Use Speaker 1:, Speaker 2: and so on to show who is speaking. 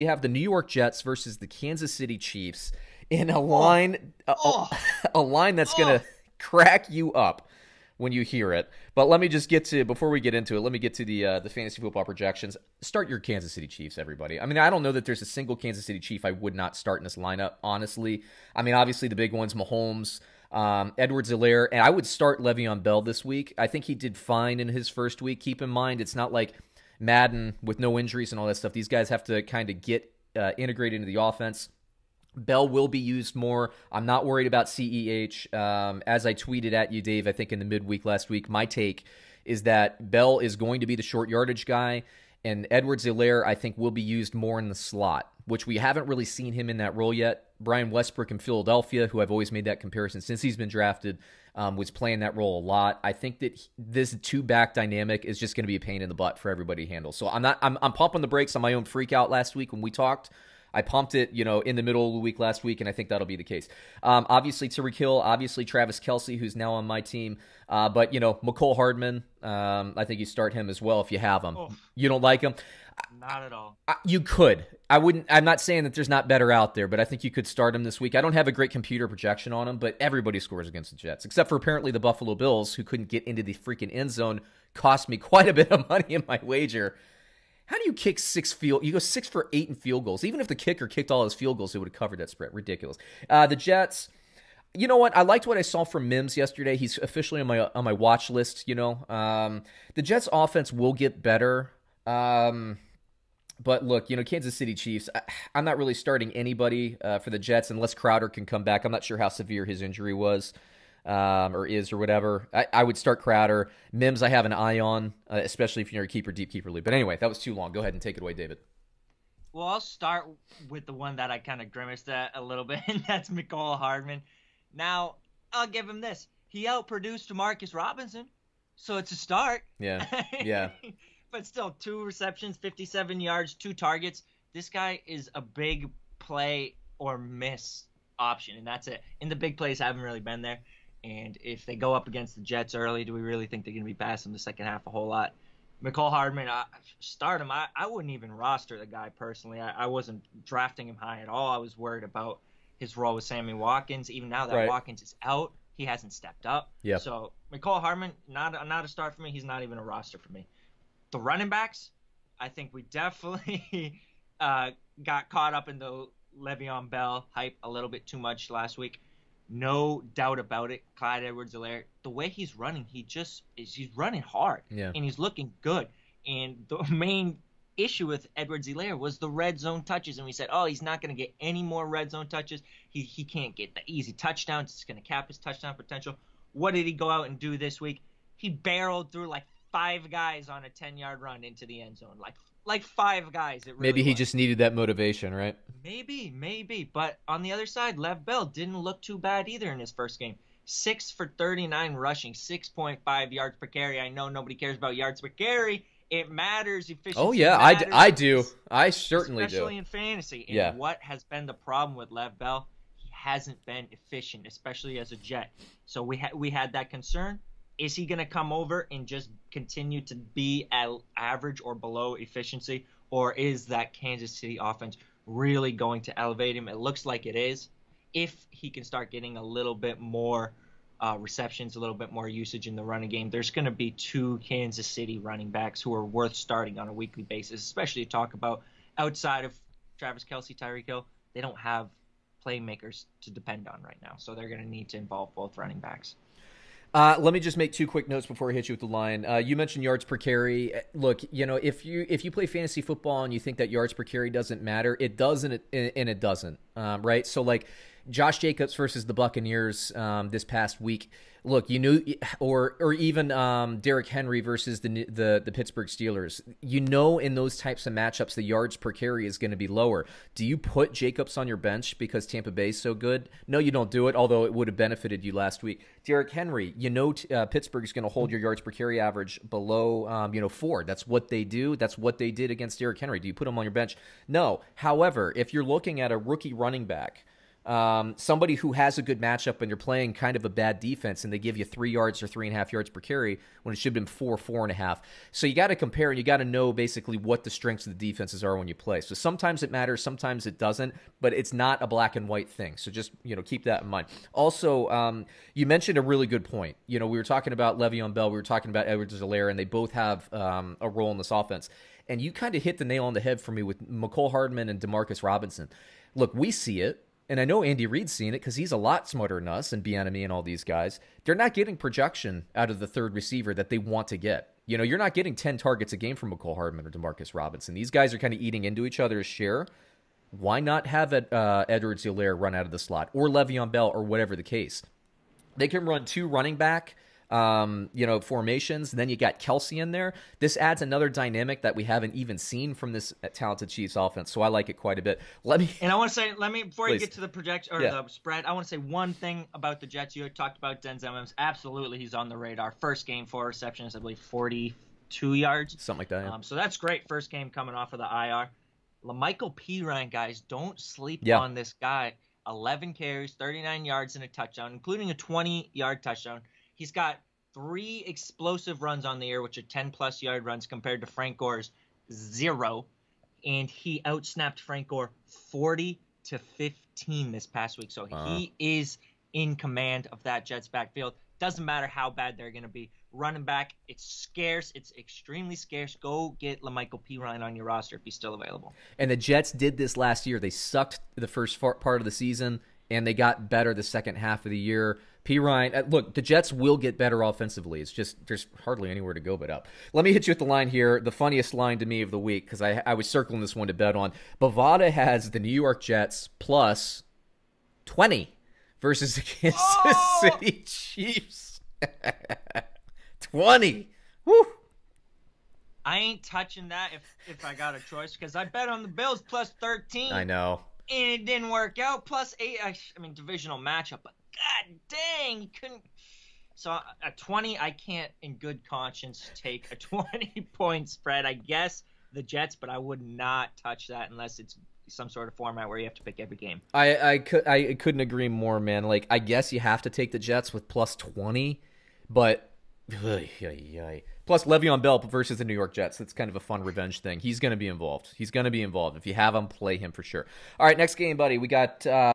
Speaker 1: We have the New York Jets versus the Kansas City Chiefs in a line,
Speaker 2: Oh,
Speaker 1: a line that's
Speaker 2: oh.
Speaker 1: gonna crack you up when you hear it. But let me just get to before we get into it. Let me get to the fantasy football projections. Start your Kansas City Chiefs, everybody. I mean, I don't know that there's a single Kansas City Chief I would not start in this lineup. Honestly, I mean, obviously the big ones, Mahomes. Edwards-Helaire, and I would start Le'Veon Bell this week. I think he did fine in his first week. Keep in mind, it's not like Madden with no injuries and all that stuff. These guys have to kind of get integrated into the offense. Bell will be used more. I'm not worried about CEH. As I tweeted at you, Dave, I think in the midweek last week, my take is that Bell is going to be the short yardage guy, and Edwards-Helaire, I think, will be used more in the slot, which we haven't really seen him in that role yet. Brian Westbrook in Philadelphia, who I've always made that comparison since he's been drafted, was playing that role a lot. I think that this two-back dynamic is just going to be a pain in the butt for everybody to handle. So I'm pumping the brakes on my own freak out last week when we talked. I pumped it, in the middle of the week last week, and I think that'll be the case. Obviously, Tyreek Hill, obviously Travis Kelce, who's now on my team. But, McCole Hardman, I think you start him as well if you have him.
Speaker 2: Oh,
Speaker 1: You don't like him?
Speaker 2: not at all.
Speaker 1: You could. I wouldn't. I'm not saying that there's not better out there, but I think you could start him this week. I don't have a great computer projection on him, but everybody scores against the Jets, except for apparently the Buffalo Bills, who couldn't get into the freaking end zone. Cost me quite a bit of money in my wager. How do you kick You go 6 for 8 in field goals. Even if the kicker kicked all his field goals, it would have covered that spread. Ridiculous. The Jets. You know what? I liked what I saw from Mims yesterday. He's officially on my watch list. The Jets' offense will get better. But look, Kansas City Chiefs. I'm not really starting anybody for the Jets unless Crowder can come back. I'm not sure how severe his injury was. Or is or whatever. I would start Crowder. Mims, I have an eye on, especially if you're a deep keeper league. But anyway, that was too long. Go ahead and take it away, David.
Speaker 2: Well, I'll start with the one that I kind of grimaced at a little bit, and that's McCall Hardman. Now, I'll give him this. He outproduced Demarcus Robinson, so it's a start.
Speaker 1: Yeah, yeah.
Speaker 2: But still, 2 receptions, 57 yards, 2 targets. This guy is a big play or miss option, and that's it. And the big plays haven't really been there. And if they go up against the Jets early, do we really think they're going to be passing the second half a whole lot? McCall Hardman, start him. I wouldn't even roster the guy personally. I wasn't drafting him high at all. I was worried about his role with Sammy Watkins. Even now that
Speaker 1: Right.
Speaker 2: Watkins is out, he hasn't stepped up.
Speaker 1: Yep.
Speaker 2: So McCall Hardman, not a start for me. He's not even a roster for me. The running backs, I think we definitely got caught up in the Le'Veon Bell hype a little bit too much last week. No doubt about it. Clyde Edwards-Helaire, the way he's running, he's running hard.
Speaker 1: Yeah.
Speaker 2: And he's looking good. And the main issue with Edwards-Helaire was the red zone touches. And we said, he's not going to get any more red zone touches. He can't get the easy touchdowns. It's going to cap his touchdown potential. What did he go out and do this week? He barreled through like 5 guys on a 10-yard run into the end zone. Like 5 guys. It really
Speaker 1: Maybe he
Speaker 2: was.
Speaker 1: just needed that motivation, right?
Speaker 2: Maybe. But on the other side, Lev Bell didn't look too bad either in his first game. 6 for 39 rushing, 6.5 yards per carry. I know nobody cares about yards per carry. It matters. Efficiency
Speaker 1: Oh, yeah,
Speaker 2: matters,
Speaker 1: I do. I certainly
Speaker 2: especially
Speaker 1: do.
Speaker 2: in fantasy. And
Speaker 1: Yeah.
Speaker 2: what has been the problem with Lev Bell? He hasn't been efficient, especially as a Jet. So we had that concern. Is he going to come over and just continue to be at average or below efficiency? Or is that Kansas City offense really going to elevate him? It looks like it is. If he can start getting a little bit more receptions, a little bit more usage in the running game, there's going to be 2 Kansas City running backs who are worth starting on a weekly basis, especially to talk about outside of Travis Kelce, Tyreek Hill. They don't have playmakers to depend on right now, so they're going to need to involve both running backs.
Speaker 1: Let me just make 2 quick notes before I hit you with the line. You mentioned yards per carry. Look, if you play fantasy football and you think that yards per carry doesn't matter, it does and it doesn't. Right? So like Josh Jacobs versus the Buccaneers this past week. Look, or even Derrick Henry versus the Pittsburgh Steelers. In those types of matchups, the yards per carry is going to be lower. Do you put Jacobs on your bench because Tampa Bay is so good? No, you don't do it. Although it would have benefited you last week. Derrick Henry, Pittsburgh is going to hold your yards per carry average below 4. That's what they do. That's what they did against Derrick Henry. Do you put him on your bench? No. However, if you're looking at a rookie running back somebody who has a good matchup and you're playing kind of a bad defense and they give you 3 yards or 3.5 yards per carry when it should have been 4.5. So you got to compare and you got to know basically what the strengths of the defenses are when you play. So sometimes it matters, sometimes it doesn't, but it's not a black and white thing. So just, keep that in mind. Also, you mentioned a really good point. We were talking about Le'Veon Bell, we were talking about Edwards-Helaire, and they both have a role in this offense. And you kind of hit the nail on the head for me with Mecole Hardman and Demarcus Robinson. Look, we see it. And I know Andy Reid's seen it because he's a lot smarter than us and Bieniemy and all these guys. They're not getting projection out of the third receiver that they want to get. You're not getting 10 targets a game from Mecole Hardman or Demarcus Robinson. These guys are kind of eating into each other's share. Why not have Edwards-Helaire run out of the slot or Le'Veon Bell or whatever the case? They can run 2 running back formations. And then you got Kelsey in there. This adds another dynamic that we haven't even seen from this talented Chiefs offense. So I like it quite a bit.
Speaker 2: And I want to say, before
Speaker 1: Please.
Speaker 2: you get to the projection or the spread, I want to say one thing about the Jets. You had talked about Denzel Mims. Absolutely, he's on the radar. First game, 4 receptions, I believe 42 yards.
Speaker 1: Something like that. Yeah.
Speaker 2: So that's great. First game coming off of the IR. LaMichael Pirine, guys, don't sleep on this guy. 11 carries, 39 yards, and a touchdown, including a 20-yard touchdown. He's got 3 explosive runs on the year, which are 10-plus yard runs compared to Frank Gore's 0. And he outsnapped Frank Gore 40-15 this past week. So he is in command of that Jets backfield. Doesn't matter how bad they're going to be. Running back, it's scarce. It's extremely scarce. Go get LaMichael Pirine on your roster if he's still available.
Speaker 1: And the Jets did this last year. They sucked the first part of the season, and they got better the second half of the year. Pirine, look, the Jets will get better offensively. It's just there's hardly anywhere to go but up. Let me hit you with the line here. The funniest line to me of the week, because I was circling this one to bet on. Bovada has the New York Jets plus 20 versus the Kansas City Chiefs. 20. Woo!
Speaker 2: I ain't touching that if I got a choice, because I bet on the Bills plus 13.
Speaker 1: I know.
Speaker 2: And it didn't work out. Plus 8. I mean, divisional matchup, but god dang, you couldn't. So a 20, I can't in good conscience take a 20-point spread. I guess the Jets, but I would not touch that unless it's some sort of format where you have to pick every game.
Speaker 1: I couldn't agree more, man. Like, I guess you have to take the Jets with plus 20, but plus Le'Veon Bell versus the New York Jets. That's kind of a fun revenge thing. He's going to be involved. If you have him, play him for sure. All right, next game, buddy. We got